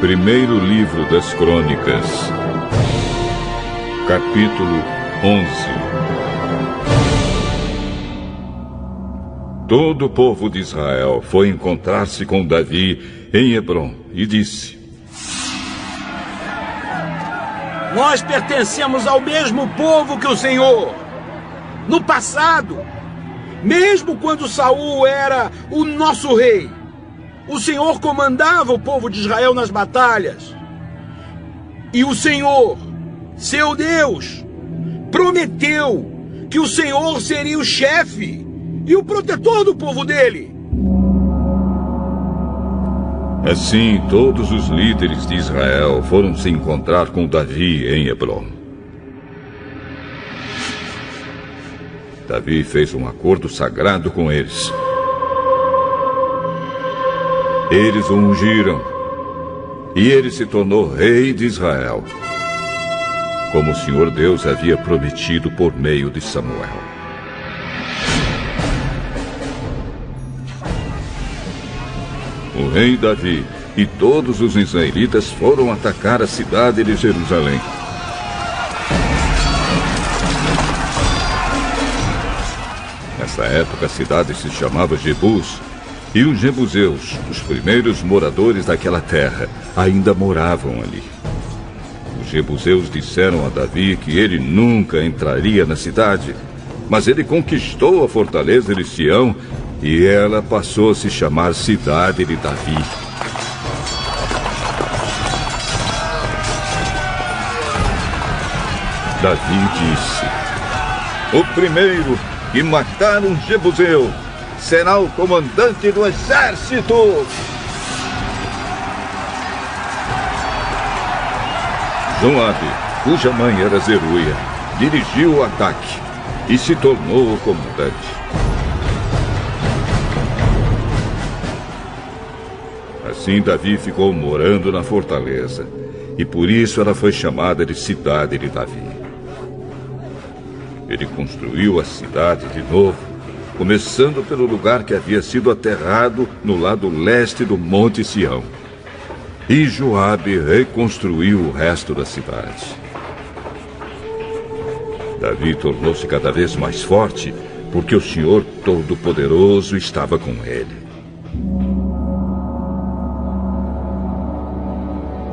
Primeiro livro das Crônicas, capítulo 11. Todo o povo de Israel foi encontrar-se com Davi em Hebrom e disse: Nós pertencemos ao mesmo povo que o Senhor. No passado, mesmo quando Saul era o nosso rei, o Senhor comandava o povo de Israel nas batalhas. E o Senhor, seu Deus, prometeu que o Senhor seria o chefe e o protetor do povo dele. Assim, todos os líderes de Israel foram se encontrar com Davi em Hebrom. Davi fez um acordo sagrado com eles. Eles o ungiram, e ele se tornou rei de Israel, como o Senhor Deus havia prometido por meio de Samuel. O rei Davi e todos os israelitas foram atacar a cidade de Jerusalém. Nessa época, a cidade se chamava Jebus, e os jebuseus, os primeiros moradores daquela terra, ainda moravam ali. Os jebuseus disseram a Davi que ele nunca entraria na cidade, mas ele conquistou a fortaleza de Sião e ela passou a se chamar Cidade de Davi. Davi disse: O primeiro que matar um jebuseu será o comandante do exército. Joabe, cuja mãe era Zeruia, dirigiu o ataque e se tornou o comandante. Assim Davi ficou morando na fortaleza, e por isso ela foi chamada de Cidade de Davi. Ele construiu a cidade de novo, começando pelo lugar que havia sido aterrado no lado leste do Monte Sião. E Joabe reconstruiu o resto da cidade. Davi tornou-se cada vez mais forte, porque o Senhor Todo-Poderoso estava com ele.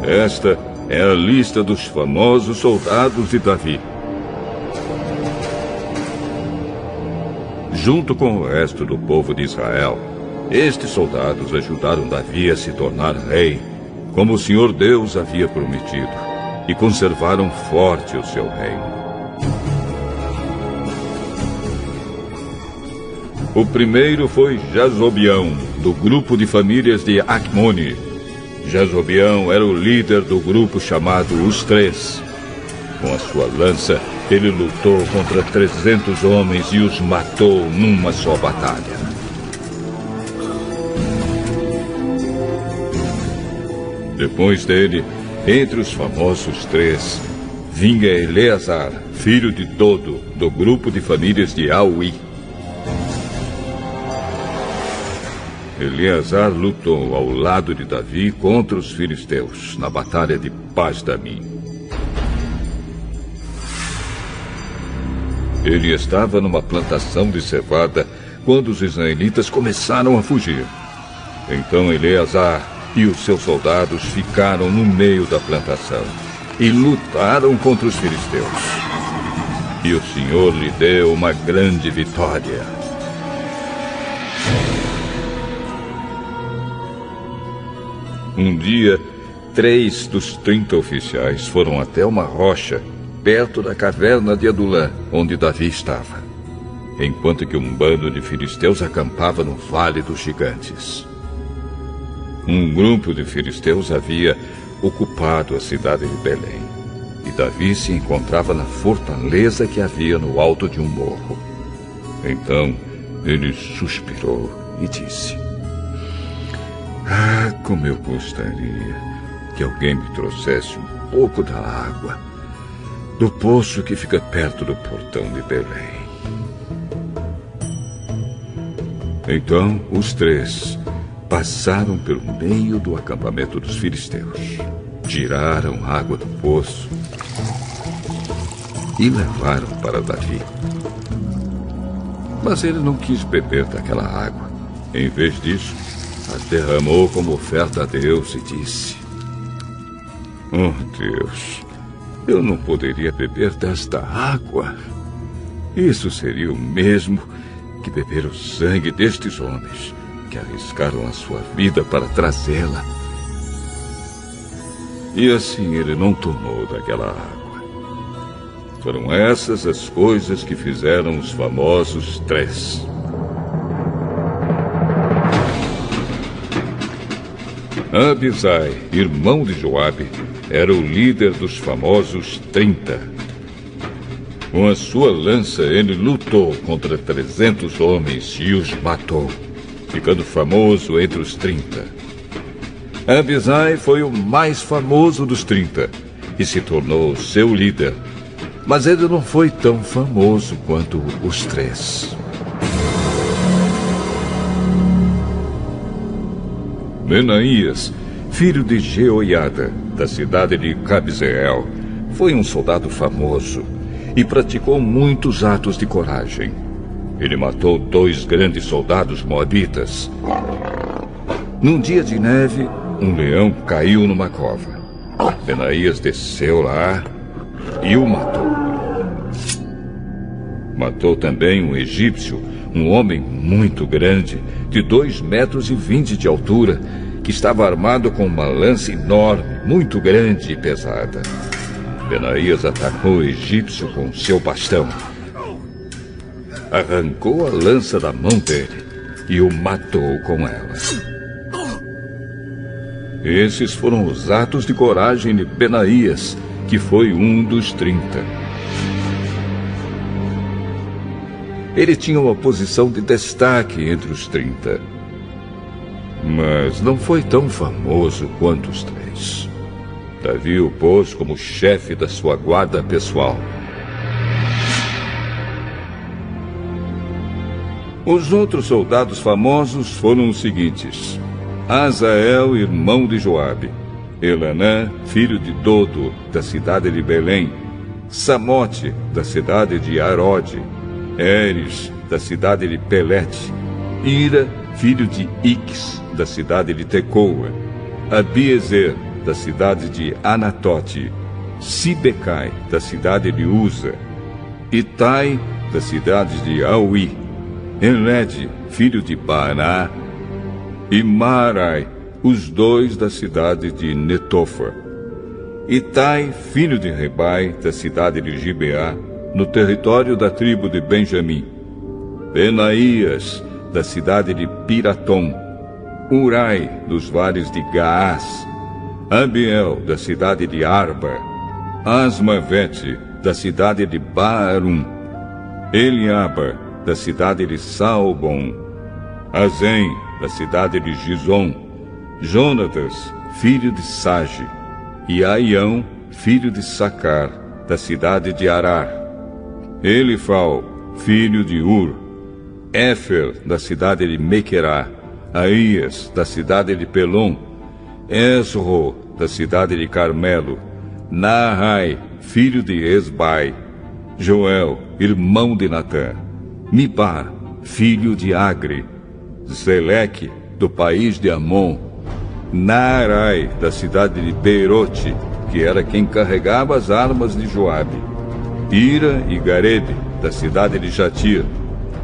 Esta é a lista dos famosos soldados de Davi. Junto com o resto do povo de Israel, estes soldados ajudaram Davi a se tornar rei, como o Senhor Deus havia prometido, e conservaram forte o seu reino. O primeiro foi Jazobeão, do grupo de famílias de Acmone. Jazobeão era o líder do grupo chamado Os Três. Com a sua lança, ele lutou contra 300 homens e os matou numa só batalha. Depois dele, entre os famosos três, vinha Eleazar, filho de Dodo, do grupo de famílias de Auí. Eleazar lutou ao lado de Davi contra os filisteus, na batalha de Pas-damim. Ele estava numa plantação de cevada quando os israelitas começaram a fugir. Então Eleazar e os seus soldados ficaram no meio da plantação e lutaram contra os filisteus. E o Senhor lhe deu uma grande vitória. Um dia, 3 dos 30 oficiais foram até uma rocha perto da caverna de Adulã, onde Davi estava, enquanto que um bando de filisteus acampava no Vale dos Gigantes. Um grupo de filisteus havia ocupado a cidade de Belém, e Davi se encontrava na fortaleza que havia no alto de um morro. Então ele suspirou e disse: Ah, como eu gostaria que alguém me trouxesse um pouco da água do poço que fica perto do portão de Belém. Então os três passaram pelo meio do acampamento dos filisteus, tiraram água do poço e levaram para Davi. Mas ele não quis beber daquela água. Em vez disso, a derramou como oferta a Deus e disse: "Oh Deus, eu não poderia beber desta água. Isso seria o mesmo que beber o sangue destes homens que arriscaram a sua vida para trazê-la." E assim ele não tomou daquela água. Foram essas as coisas que fizeram os famosos 3. Abisai, irmão de Joabe, era o líder dos famosos 30. Com a sua lança, ele lutou contra 300 homens e os matou, ficando famoso entre os 30. Abisai foi o mais famoso dos 30 e se tornou seu líder. Mas ele não foi tão famoso quanto os 3. Benaías, filho de Jeoiada, da cidade de Cabzeel, foi um soldado famoso e praticou muitos atos de coragem. Ele matou 2 grandes soldados moabitas. Num dia de neve, um leão caiu numa cova. Benaías desceu lá e o matou. Matou também um egípcio, um homem muito grande, de 2,20 metros de altura, que estava armado com uma lança enorme, muito grande e pesada. Benaías atacou o egípcio com seu bastão. Arrancou a lança da mão dele e o matou com ela. Esses foram os atos de coragem de Benaías, que foi um dos 30. Ele tinha uma posição de destaque entre os 30. Mas não foi tão famoso quanto os 3. Davi o pôs como chefe da sua guarda pessoal. Os outros soldados famosos foram os seguintes: Azael, irmão de Joabe; Elanã, filho de Dodo, da cidade de Belém; Samote, da cidade de Arode; Eres, da cidade de Pelete; Ira, filho de Ix, da cidade de Tecoa; Abiezer, da cidade de Anatote; Sibecai, da cidade de Uza; Itai, da cidade de Auí; Enled, filho de Baaná; e Maarai, os 2 da cidade de Netofa; Itai, filho de Ribai, da cidade de Gibeá, no território da tribo de Benjamim; Benaías, da cidade de Piratom; Urai, dos vales de Gaás; Abiel, da cidade de Arba; Asmavete, da cidade de Baarum; Eliaba, da cidade de Saalbom; Azem, da cidade de Gizom; Jonatas, filho de Sage; e Aião, filho de Sacar, da cidade de Arar; Elifal, filho de Ur; Éfer, da cidade de Mequerá; Aías, da cidade de Pelom; Esro, da cidade de Carmelo; Naai, filho de Esbai; Joel, irmão de Natã; Mibar, filho de Agre; Zeleque, do país de Amon; Naarai, da cidade de Beirote, que era quem carregava as armas de Joabe; Ira e Garebe, da cidade de Jatir;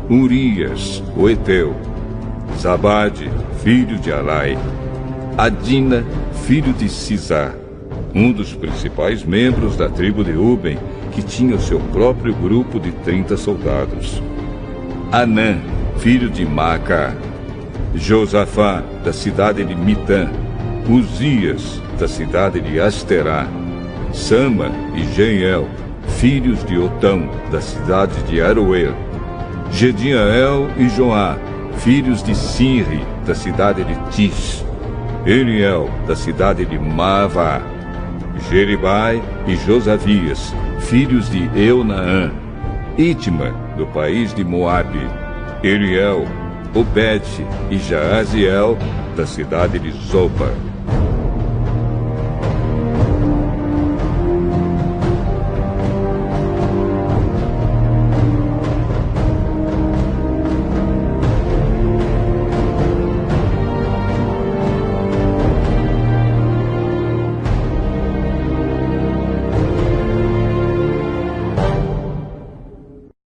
Urias, o Eteu; Zabade, filho de Alai; Adina, filho de Sisá, um dos principais membros da tribo de Ruben, que tinha o seu próprio grupo de 30 soldados; Anã, filho de Maacá; Josafá, da cidade de Mitã; Uzias, da cidade de Asterá; Sama e Jeiel, filhos de Otão, da cidade de Aroer; Gediael e Joá, filhos de Sinri, da cidade de Tis; Eliel, da cidade de Maavá; Jeribai e Josavias, filhos de Eunaã; Itma, do país de Moabe; Eliel, Obed e Jaaziel, da cidade de Zoba.